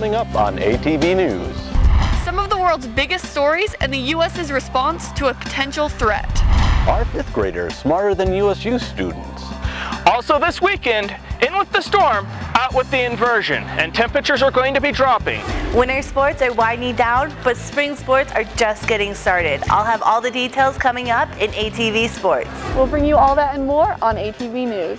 coming up on ATV News. Some of the world's biggest stories and the U.S.'s response to a potential threat. Are 5th graders smarter than USU students? Also this weekend, in with the storm, out with the inversion, and temperatures are going to be dropping. Winter sports are winding down, but spring sports are just getting started. I'll have all the details coming up in ATV Sports. We'll bring you all that and more on ATV News.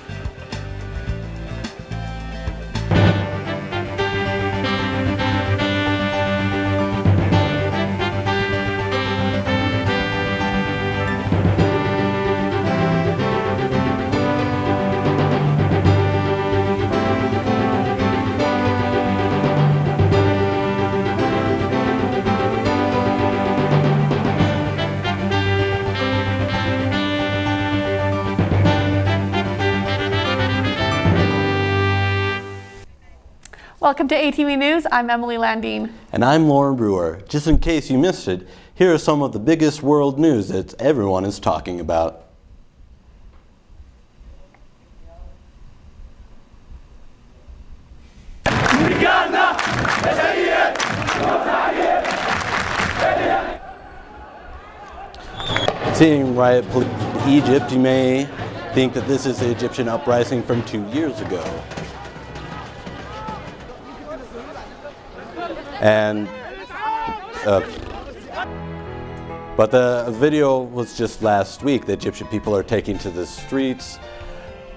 Welcome to ATV News. I'm Emily Landine. And I'm Lauren Brewer. Just in case you missed it, here are some of the biggest world news that everyone is talking about. Seeing riot in Egypt, you may think that this is the Egyptian uprising from 2 years ago. And but the video was just last week. The Egyptian people are taking to the streets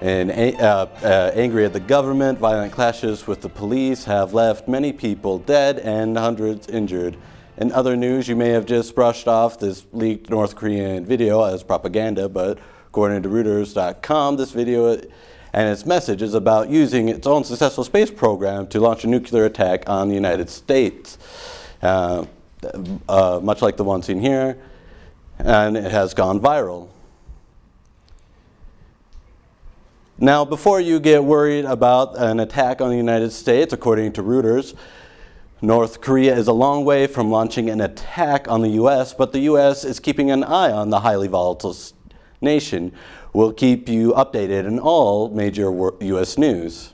and angry at the government. Violent clashes with the police have left many people dead and hundreds injured. In other news, you may have just brushed off this leaked North Korean video as propaganda, but according to Reuters.com, this video and its message is about using its own successful space program to launch a nuclear attack on the United States, much like the one seen here, and it has gone viral. Now, before you get worried about an attack on the United States, according to Reuters, North Korea is a long way from launching an attack on the U.S., but the U.S. is keeping an eye on the highly volatile nation. We'll keep you updated in all major U.S. news.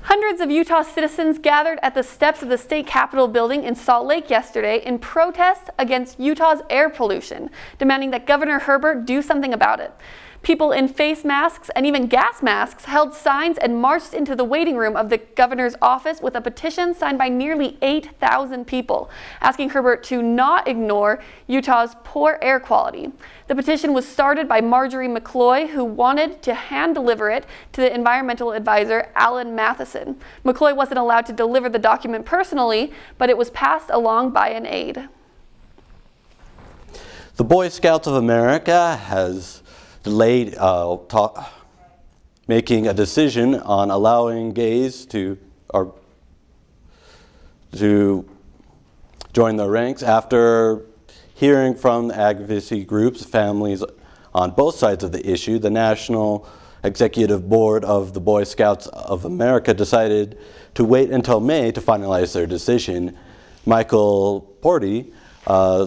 Hundreds of Utah citizens gathered at the steps of the state capitol building in Salt Lake yesterday in protest against Utah's air pollution, demanding that Governor Herbert do something about it. People in face masks and even gas masks held signs and marched into the waiting room of the governor's office with a petition signed by nearly 8,000 people, asking Herbert to not ignore Utah's poor air quality. The petition was started by Marjorie McCloy, who wanted to hand deliver it to the environmental advisor Alan Matheson. McCloy wasn't allowed to deliver the document personally, but it was passed along by an aide. The Boy Scouts of America has delayed making a decision on allowing gays to join their ranks after hearing from advocacy groups, families on both sides of the issue. The National Executive Board of the Boy Scouts of America decided to wait until May to finalize their decision. Michael Porty,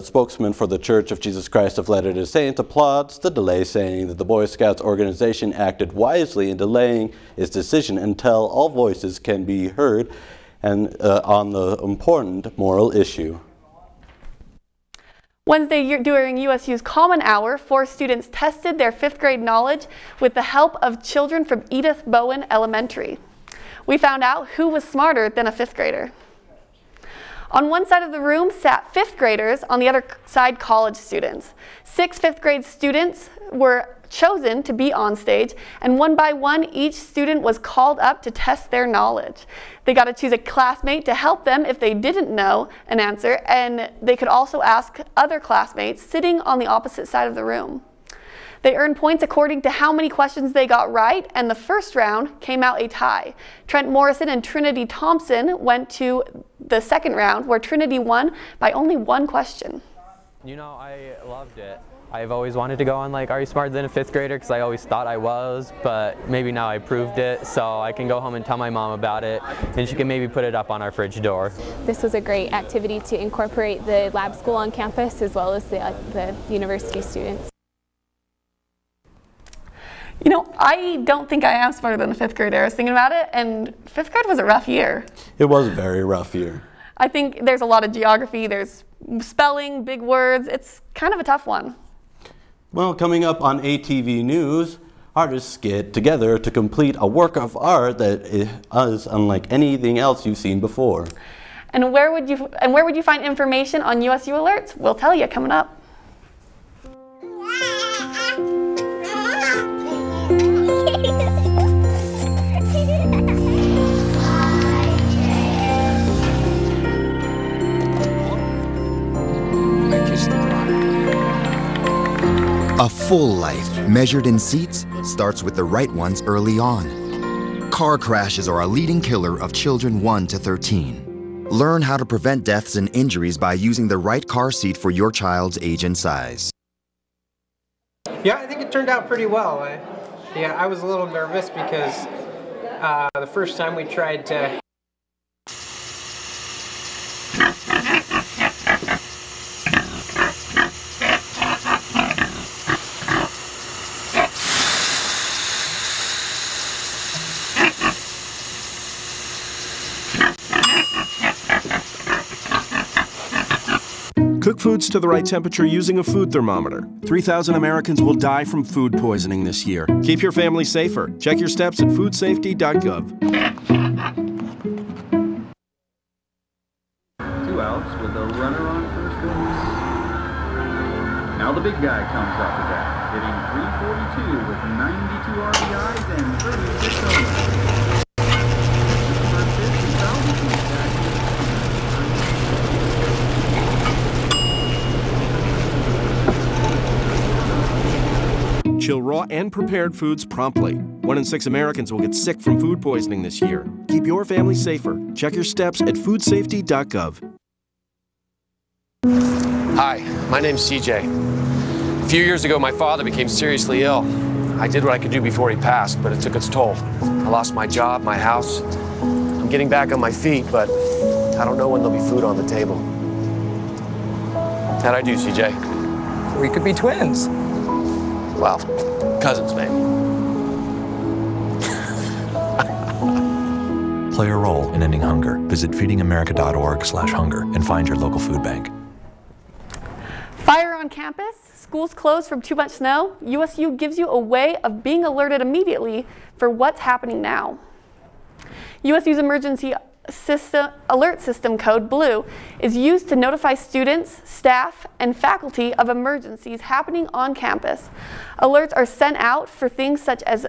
spokesman for the Church of Jesus Christ of Latter-day Saints, applauds the delay, saying that the Boy Scouts organization acted wisely in delaying its decision until all voices can be heard and on the important moral issue. Wednesday, during USU's Common Hour, 4 students tested their 5th grade knowledge with the help of children from Edith Bowen Elementary. We found out who was smarter than a 5th grader. On one side of the room sat 5th graders, on the other side college students. 6 5th grade students were chosen to be on stage, and one by one each student was called up to test their knowledge. They got to choose a classmate to help them if they didn't know an answer, and they could also ask other classmates sitting on the opposite side of the room. They earned points according to how many questions they got right, and the first round came out a tie. Trent Morrison and Trinity Thompson went to the second round, where Trinity won by only 1 question. You know, I loved it. I've always wanted to go on like Are You Smarter Than a 5th Grader, because I always thought I was, but maybe now I proved it, so I can go home and tell my mom about it, and she can maybe put it up on our fridge door. This was a great activity to incorporate the lab school on campus as well as the university students. You know, I don't think I am smarter than a fifth grader. I was thinking about it, and fifth grade was a rough year. It was a very rough year. I think there's a lot of geography, there's spelling, big words. It's kind of a tough one. Well, coming up on ATV News, artists get together to complete a work of art that is unlike anything else you've seen before. And where would you find information on USU alerts? We'll tell you coming up. A full life, measured in seats, starts with the right ones early on. Car crashes are a leading killer of children 1 to 13. Learn how to prevent deaths and injuries by using the right car seat for your child's age and size. Yeah, I think it turned out pretty well. I was a little nervous because the first time we tried to Cook foods to the right temperature using a food thermometer. 3,000 Americans will die from food poisoning this year. Keep your family safer. Check your steps at foodsafety.gov. 2 outs with a runner on first base. Now the big guy comes up to bat, hitting .342 with 92 RBIs and 36 homers. Chill raw and prepared foods promptly. 1 in 6 Americans will get sick from food poisoning this year. Keep your family safer. Check your steps at foodsafety.gov. Hi, my name's CJ. A few years ago, my father became seriously ill. I did what I could do before he passed, but it took its toll. I lost my job, my house. I'm getting back on my feet, but I don't know when there'll be food on the table. How'd I do, CJ? We could be twins. Well, cousins, maybe. Play a role in ending hunger. Visit feedingamerica.org/hunger and find your local food bank. Fire on campus, schools closed from too much snow. USU gives you a way of being alerted immediately for what's happening now. USU's emergency alert system code, BLUE, is used to notify students, staff, and faculty of emergencies happening on campus. Alerts are sent out for things such as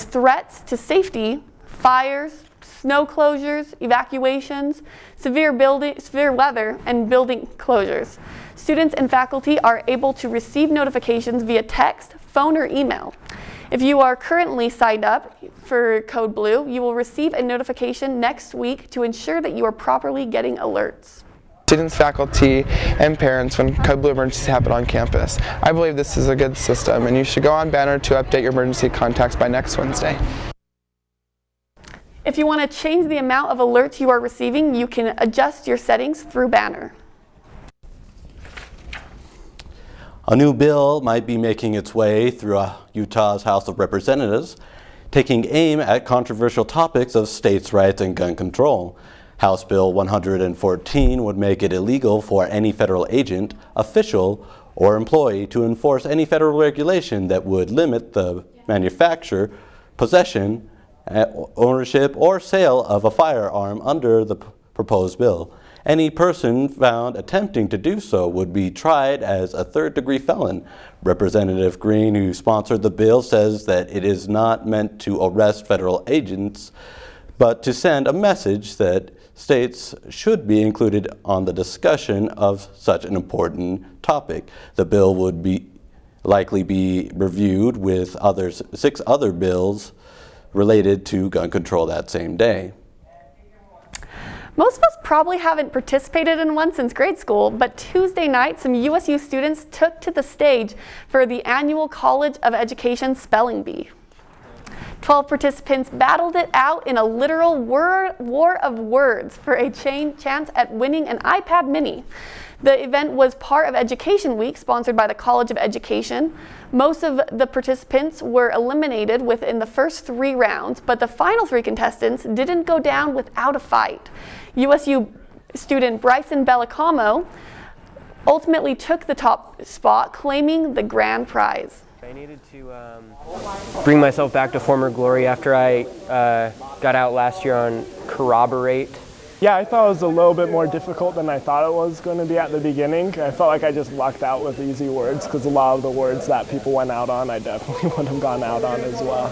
threats to safety, fires, snow closures, evacuations, severe weather, and building closures. Students and faculty are able to receive notifications via text, phone, or email. If you are currently signed up for Code Blue, you will receive a notification next week to ensure that you are properly getting alerts. Students, faculty, and parents when Code Blue emergencies happen on campus. I believe this is a good system, and you should go on Banner to update your emergency contacts by next Wednesday. If you want to change the amount of alerts you are receiving, you can adjust your settings through Banner. A new bill might be making its way through Utah's House of Representatives, taking aim at controversial topics of states' rights and gun control. House Bill 114 would make it illegal for any federal agent, official, or employee to enforce any federal regulation that would limit the manufacture, possession, ownership, or sale of a firearm under the proposed bill. Any person found attempting to do so would be tried as a third-degree felon. Representative Green, who sponsored the bill, says that it is not meant to arrest federal agents, but to send a message that states should be included on the discussion of such an important topic. The bill would likely be reviewed with 6 other bills related to gun control that same day. Most of us probably haven't participated in one since grade school, but Tuesday night, some USU students took to the stage for the annual College of Education Spelling Bee. 12 participants battled it out in a literal war of words for a chance at winning an iPad mini. The event was part of Education Week, sponsored by the College of Education. Most of the participants were eliminated within the first 3 rounds, but the final 3 contestants didn't go down without a fight. USU student Bryson Bellicamo ultimately took the top spot, claiming the grand prize. I needed to bring myself back to former glory after I got out last year on Corroborate. Yeah, I thought it was a little bit more difficult than I thought it was going to be at the beginning. I felt like I just lucked out with easy words because a lot of the words that people went out on, I definitely would have gone out on as well.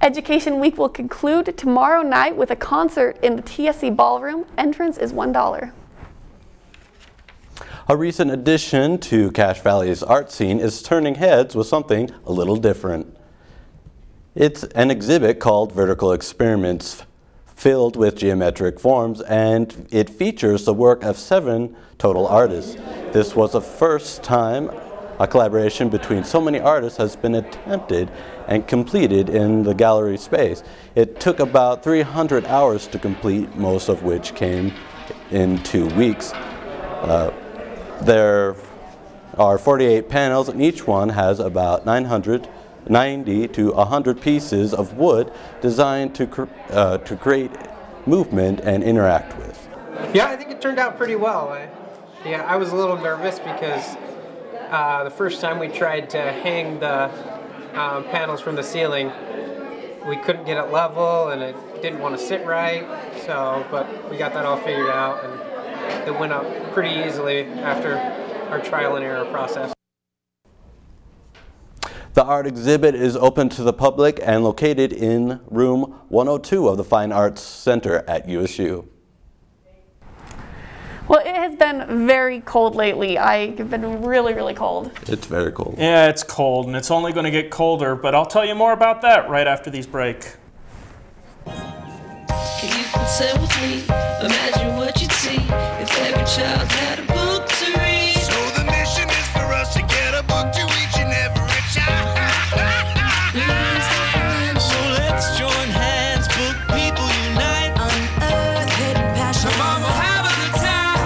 Education Week will conclude tomorrow night with a concert in the TSC Ballroom. Entrance is $1. A recent addition to Cache Valley's art scene is turning heads with something a little different. It's an exhibit called Vertical Experiments, filled with geometric forms, and it features the work of 7 total artists. This was the first time a collaboration between so many artists has been attempted and completed in the gallery space. It took about 300 hours to complete, most of which came in 2 weeks. There are 48 panels, and each one has about 90 to 100 pieces of wood designed to create movement and interact with. Yeah, I think it turned out pretty well. I was a little nervous because the first time we tried to hang the panels from the ceiling, we couldn't get it level and it didn't want to sit right. But we got that all figured out, and it went up pretty easily after our trial and error process. The art exhibit is open to the public and located in room 102 of the Fine Arts Center at USU. Well, it has been very cold lately. I've been really, really cold. It's very cold. Yeah, it's cold, and it's only going to get colder, but I'll tell you more about that right after these break. Can you consent with me? Imagine what you'd see if every child had a book to read. So the mission is for us to get a book to each and every child. So let's join hands, book people unite, unearth hidden passion. Come on, we'll have a good time.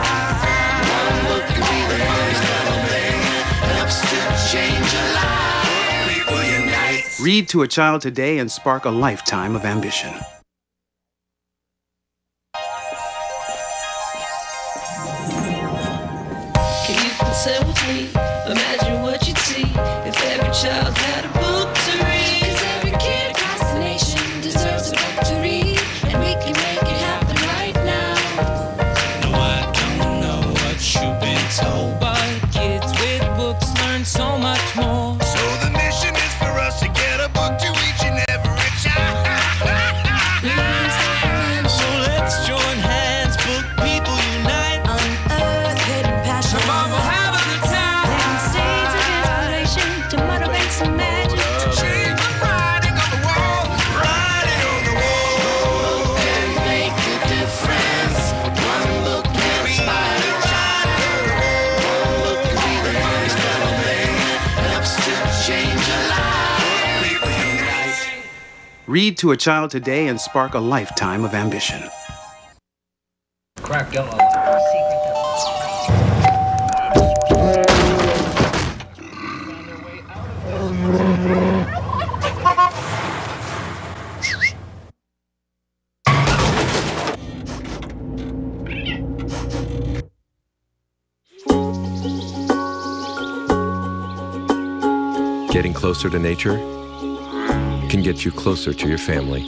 One book could be the first thing that helps to change a life. People unite. Read to a child today and spark a lifetime of ambition. Consent with me. Imagine what you'd see if every child had a book to read. 'Cause every kid across the nation deserves a book to read, and we can make it happen right now. No, I don't know what you've been told, but kids with books learn so much more. So the mission is for us to get a book to each and every child. So let's join hands, book people unite, unearth hidden passion. Come on, we'll have to motivate some magic, to change the writing on the wall, writing on the wall, and make a difference. One book can inspire a child. One book can be the first thing that helps to change a life. People unite. Read to a child today and spark a lifetime of ambition. Crack yellow. Getting closer to nature can get you closer to your family.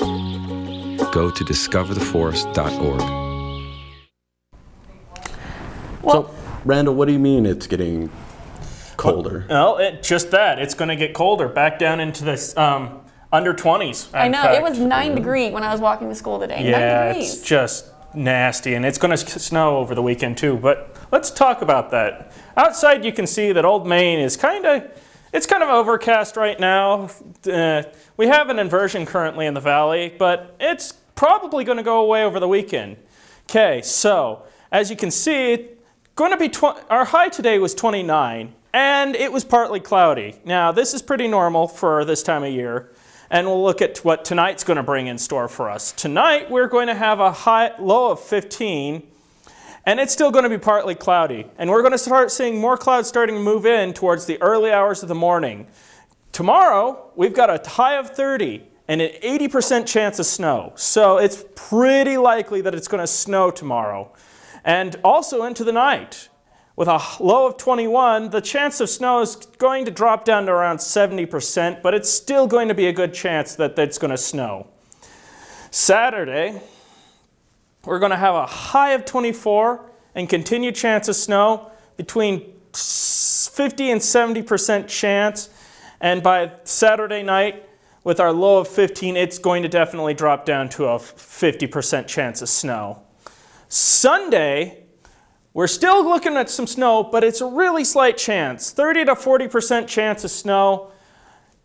Go to discovertheforest.org. So, Randall, what do you mean it's getting colder? Well, just that. It's going to get colder, back down into the under 20s. I know, it was 9 degrees when I was walking to school today. Yeah, 9 degrees. it's just nasty, and it's going to snow over the weekend too. But let's talk about that. Outside, you can see that Old Main is kind of overcast right now. We have an inversion currently in the valley, but it's probably going to go away over the weekend. Okay, so as you can see, going to be our high today was 29, and it was partly cloudy. Now, this is pretty normal for this time of year, and we'll look at what tonight's going to bring in store for us. Tonight, we're going to have a low of 15, And it's still going to be partly cloudy. And we're going to start seeing more clouds starting to move in towards the early hours of the morning. Tomorrow, we've got a high of 30 and an 80% chance of snow. So it's pretty likely that it's going to snow tomorrow. And also into the night. With a low of 21, the chance of snow is going to drop down to around 70%, but it's still going to be a good chance that it's going to snow. Saturday, we're going to have a high of 24 and continued chance of snow between 50 and 70% chance. And by Saturday night, with our low of 15, it's going to definitely drop down to a 50% chance of snow. Sunday, we're still looking at some snow, but it's a really slight chance. 30 to 40% chance of snow,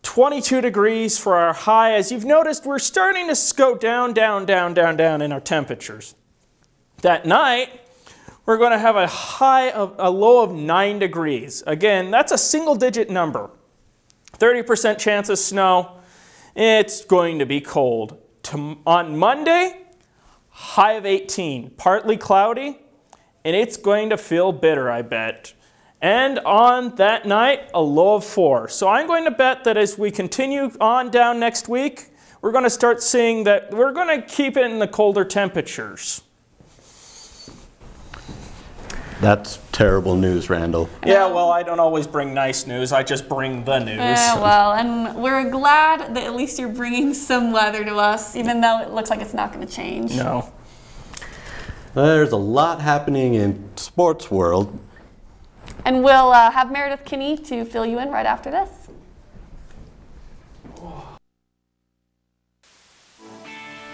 22 degrees for our high. As you've noticed, we're starting to go down, down, down, down, down in our temperatures. That night, we're going to have a low of 9 degrees. Again, that's a single-digit number. 30% chance of snow. It's going to be cold. On Monday, high of 18, partly cloudy. And it's going to feel bitter, I bet. And on that night, a low of 4. So I'm going to bet that as we continue on down next week, we're going to start seeing that we're going to keep it in the colder temperatures. That's terrible news, Randall. Yeah, well, I don't always bring nice news. I just bring the news. Well, and we're glad that at least you're bringing some weather to us, even though it looks like it's not going to change. No. There's a lot happening in sports world. And we'll have Meredith Kinney to fill you in right after this.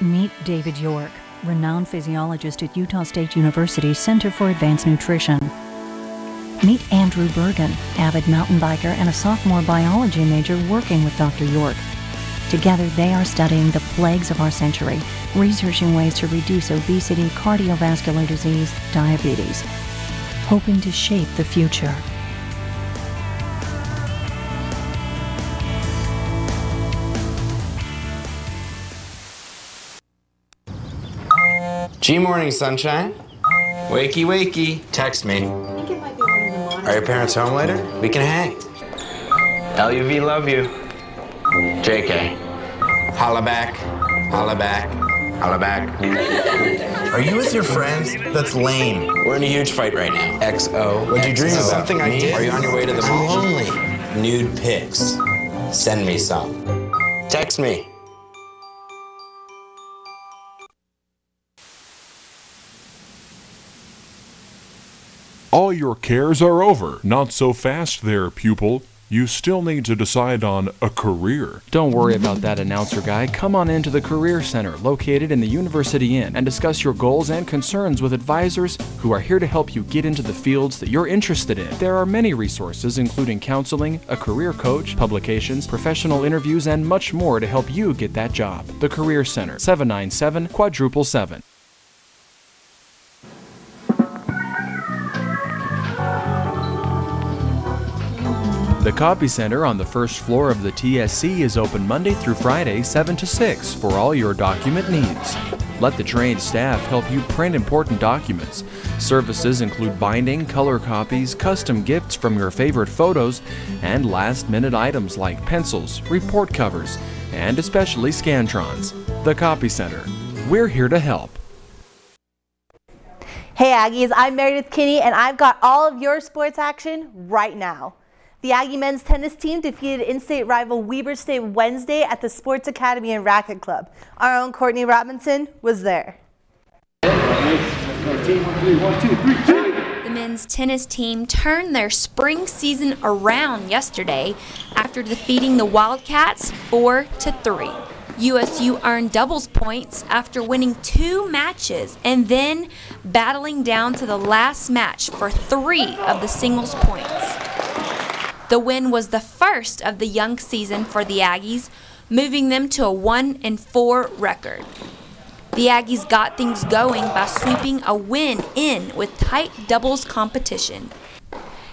Meet David York, renowned physiologist at Utah State University's Center for Advanced Nutrition. Meet Andrew Bergen, avid mountain biker and a sophomore biology major working with Dr. York. Together, they are studying the plagues of our century, researching ways to reduce obesity, cardiovascular disease, diabetes, hoping to shape the future. G-morning, sunshine. Wakey, wakey. Text me. Are your parents home later? We can hang. LUV, love you. JK. Holla back. Holla back. Holla back. Are you with your friends? That's lame. We're in a huge fight right now. XO. What'd you dream about? Something I did. Are you on your way to the mall? I'm lonely. Nude pics. Send me some. Text me. All your cares are over. Not so fast there, pupil. You still need to decide on a career. Don't worry about that, announcer guy. Come on into the Career Center, located in the University Inn, and discuss your goals and concerns with advisors who are here to help you get into the fields that you're interested in. There are many resources, including counseling, a career coach, publications, professional interviews, and much more to help you get that job. The Career Center, 797-777. The Copy Center on the first floor of the TSC is open Monday through Friday, 7 to 6 for all your document needs. Let the trained staff help you print important documents. Services include binding, color copies, custom gifts from your favorite photos, and last-minute items like pencils, report covers, and especially Scantrons. The Copy Center. We're here to help. Hey Aggies, I'm Meredith Kinney, and I've got all of your sports action right now. The Aggie men's tennis team defeated in-state rival Weber State Wednesday at the Sports Academy and Racket Club. Our own Courtney Robinson was there. The men's tennis team turned their spring season around yesterday after defeating the Wildcats 4-3. USU earned doubles points after winning 2 matches and then battling down to the last match for 3 of the singles points. The win was the first of the young season for the Aggies, moving them to a 1-4 record. The Aggies got things going by sweeping a win in with tight doubles competition.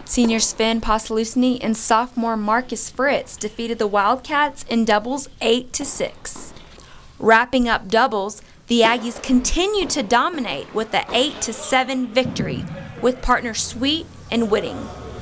Senior Sven Posalusny and sophomore Marcus Fritz defeated the Wildcats in doubles 8-6. Wrapping up doubles, The Aggies continue to dominate with the 8-7 victory, with partners Sweet and Whitting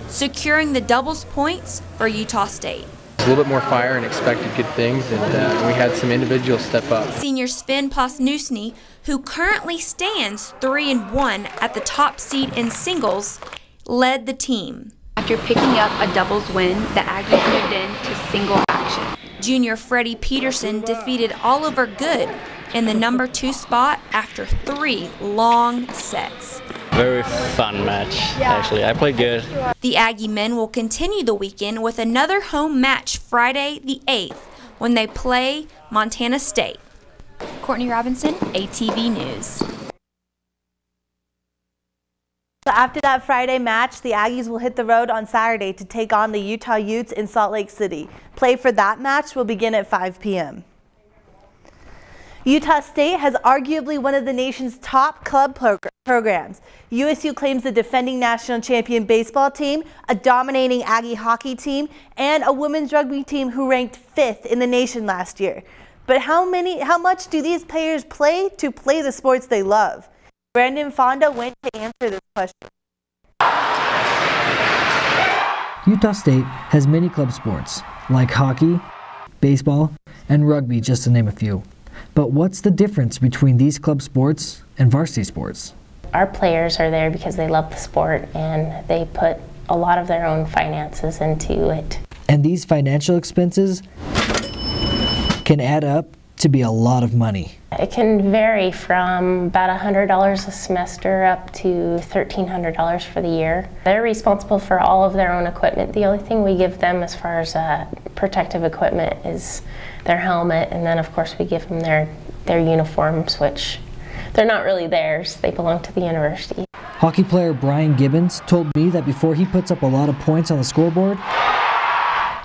securing the doubles points for Utah State. A little bit more fire and expected good things, and we had some individuals step up. Senior Sven Posnusny, who currently stands 3-1 at the top seed in singles, led the team. After picking up a doubles win, the Aggies moved into single action. Junior Freddie Peterson defeated Oliver Good in the number 2 spot after 3 long sets. Very fun match, actually. I played good. The Aggie men will continue the weekend with another home match Friday the 8th when they play Montana State. Courtney Robinson, ATV News. So after that Friday match, the Aggies will hit the road on Saturday to take on the Utah Utes in Salt Lake City. Play for that match will begin at 5 p.m. Utah State has arguably one of the nation's top club programs. USU claims the defending national champion baseball team, a dominating Aggie hockey team, and a women's rugby team who ranked 5th in the nation last year. But how much do these players play to play the sports they love? Brandon Fonda went to answer this question. Utah State has many club sports, like hockey, baseball, and rugby, just to name a few. But what's the difference between these club sports and varsity sports? Our players are there because they love the sport and they put a lot of their own finances into it. And these financial expenses can add up to be a lot of money. It can vary from about $100 a semester up to $1,300 for the year. They're responsible for all of their own equipment. The only thing we give them as far as protective equipment is their helmet, and then of course we give them their uniforms, which they're not really theirs. They belong to the university. Hockey player Brian Gibbons told me that before he puts up a lot of points on the scoreboard,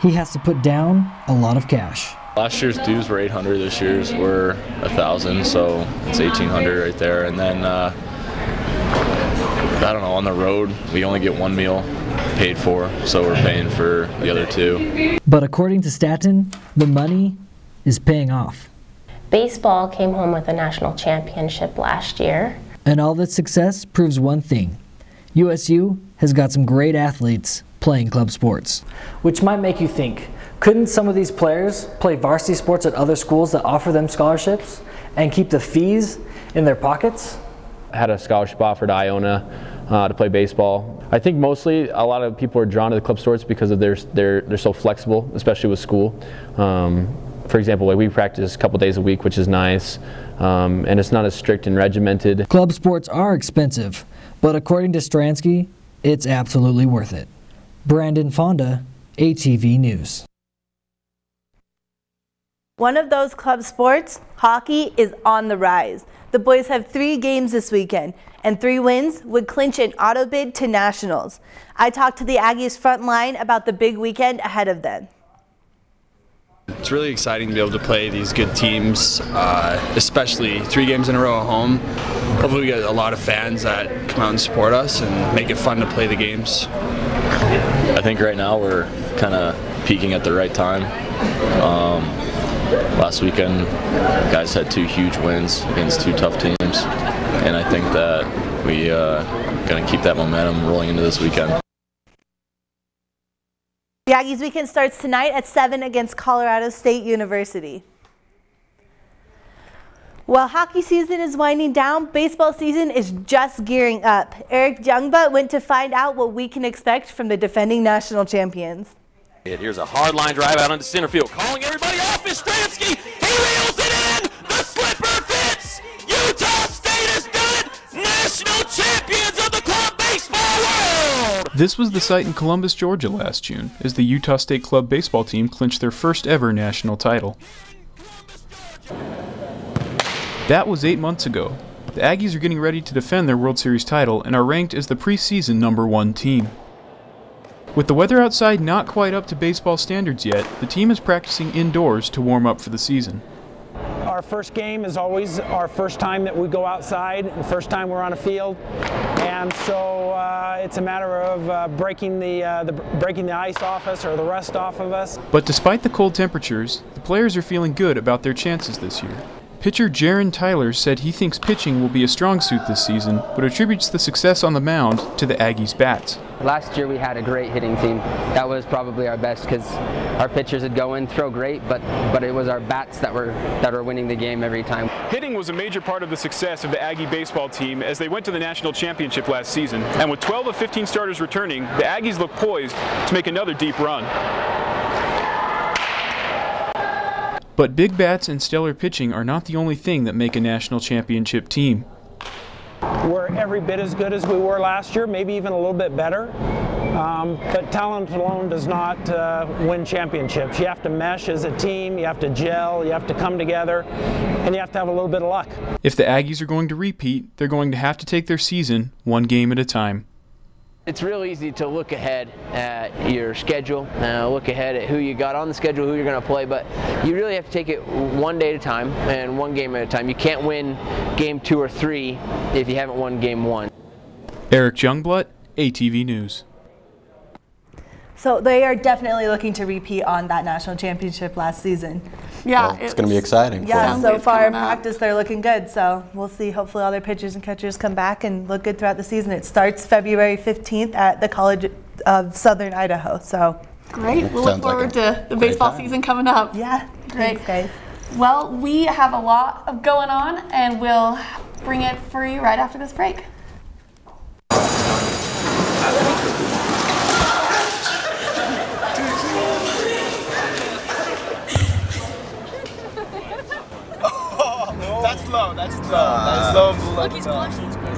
he has to put down a lot of cash. Last year's dues were $800, this year's were $1,000, so it's $1,800 right there. And then, I don't know, on the road, we only get one meal paid for, so we're paying for the other 2. But according to Staten, the money is paying off. Baseball came home with a national championship last year. And all this success proves one thing. USU has got some great athletes playing club sports. Which might make you think, couldn't some of these players play varsity sports at other schools that offer them scholarships and keep the fees in their pockets? I had a scholarship offered to Iona to play baseball. I think mostly a lot of people are drawn to the club sports because of they're so flexible, especially with school. For example, like we practice a couple days a week, which is nice, and it's not as strict and regimented. Club sports are expensive, but according to Stransky, it's absolutely worth it. Brandon Fonda, ATV News. One of those club sports, hockey, is on the rise. The boys have 3 games this weekend, and 3 wins would clinch an auto bid to nationals. I talked to the Aggies front line about the big weekend ahead of them. It's really exciting to be able to play these good teams, especially 3 games in a row at home. Hopefully we get a lot of fans that come out and support us and make it fun to play the games. I think right now we're kind of peaking at the right time. Last weekend, guys had 2 huge wins against 2 tough teams, and I think that we going to keep that momentum rolling into this weekend. The Aggies weekend starts tonight at 7 against Colorado State University. While hockey season is winding down, baseball season is just gearing up. Eric Youngbutt went to find out what we can expect from the defending national champions. Here's a hard line drive out into center field. Calling everybody off is Stransky. He reels it in. The slipper fits. Utah State has done it. National champions of the club baseball world. This was the site in Columbus, Georgia last June, as the Utah State club baseball team clinched their first ever national title. That was 8 months ago. The Aggies are getting ready to defend their World Series title and are ranked as the preseason #1 team. With the weather outside not quite up to baseball standards yet, the team is practicing indoors to warm up for the season. Our first game is always our first time that we go outside, and first time we're on a field, and so it's a matter of breaking the ice off us or the rust off of us. But despite the cold temperatures, the players are feeling good about their chances this year. Pitcher Jaron Tyler said he thinks pitching will be a strong suit this season, but attributes the success on the mound to the Aggies' bats. Last year we had a great hitting team. That was probably our best because our pitchers would go in, throw great, but it was our bats that were winning the game every time. Hitting was a major part of the success of the Aggie baseball team as they went to the national championship last season. And with 12 of 15 starters returning, the Aggies look poised to make another deep run. But big bats and stellar pitching are not the only thing that make a national championship team. We're every bit as good as we were last year, maybe even a little bit better. But talent alone does not win championships. You have to mesh as a team, you have to gel, you have to come together, and you have to have a little bit of luck. If the Aggies are going to repeat, they're going to have to take their season one game at a time. It's real easy to look ahead at your schedule, look ahead at who you got on the schedule, who you're going to play, but you really have to take it one day at a time and one game at a time. You can't win game 2 or 3 if you haven't won game 1. Eric Youngblood, ATV News. So they are definitely looking to repeat on that national championship last season. Yeah, well, it's going to be exciting. Yeah, so far in practice they're looking good. So we'll see. Hopefully all their pitchers and catchers come back and look good throughout the season. It starts February 15th at the College of Southern Idaho. So great. We'll look forward to the baseball season coming up. Yeah, great. Thanks, guys. Well, we have a lot going on, and we'll bring it for you right after this break. That's low, that's low. That's low. Look, he's blushing. Seriously.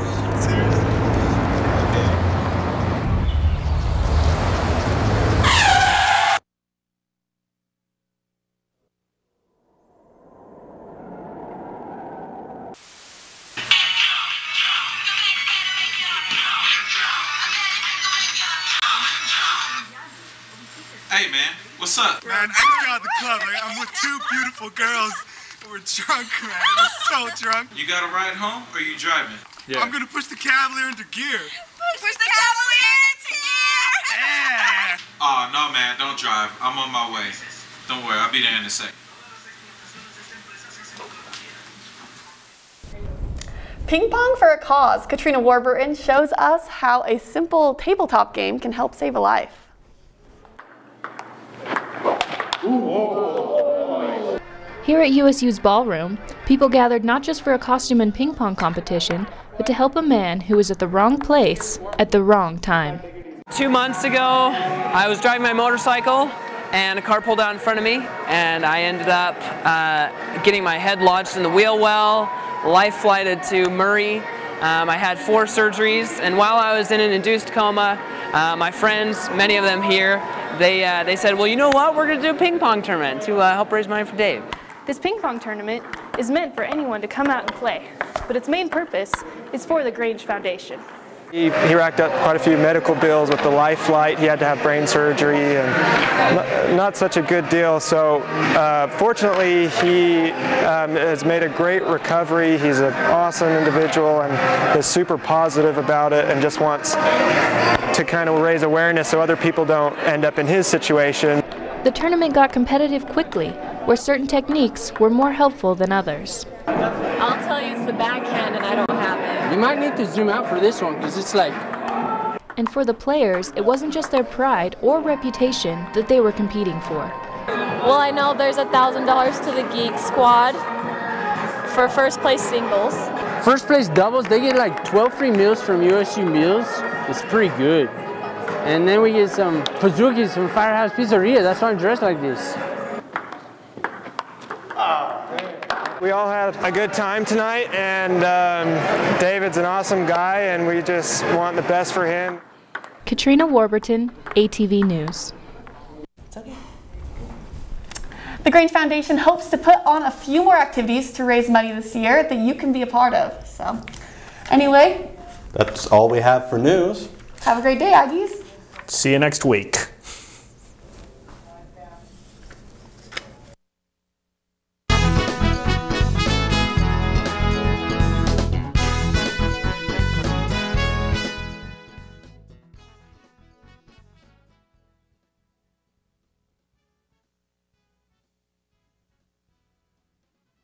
Hey man, what's up? Man, I just got out the club. I'm with 2 beautiful girls. We're drunk, man. We're so drunk. You got a ride home or you driving? Yeah. I'm gonna push the Cavalier into gear. Push the Cavalier into gear! Yeah! Oh, no man, don't drive. I'm on my way. Don't worry, I'll be there in a sec. Ping Pong for a Cause. Katrina Warburton shows us how a simple tabletop game can help save a life. Here at USU's ballroom, people gathered not just for a costume and ping pong competition, but to help a man who was at the wrong place at the wrong time. 2 months ago, I was driving my motorcycle and a car pulled out in front of me, and I ended up getting my head lodged in the wheel well, life flighted to Murray. I had 4 surgeries, and while I was in an induced coma, my friends, many of them here, they said, well, you know what, we're going to do a ping pong tournament to help raise money for Dave. This ping pong tournament is meant for anyone to come out and play, but its main purpose is for the Grange Foundation. He racked up quite a few medical bills with the life flight. He had to have brain surgery, and not such a good deal. So fortunately, he has made a great recovery. He's an awesome individual and is super positive about it and just wants to kind of raise awareness so other people don't end up in his situation. The tournament got competitive quickly, where certain techniques were more helpful than others. I'll tell you it's the backhand and I don't have it. You might need to zoom out for this one because it's like... And for the players, it wasn't just their pride or reputation that they were competing for. Well, I know there's $1,000 to the Geek Squad for first place singles. First place doubles, they get like 12 free meals from USU Meals. It's pretty good. And then we get some Pazookies from Firehouse Pizzeria. That's why I'm dressed like this. We all had a good time tonight, and David's an awesome guy, and we just want the best for him. Katrina Warburton, ATV News. The Grange Foundation hopes to put on a few more activities to raise money this year that you can be a part of. So, anyway, that's all we have for news. Have a great day, Aggies. See you next week.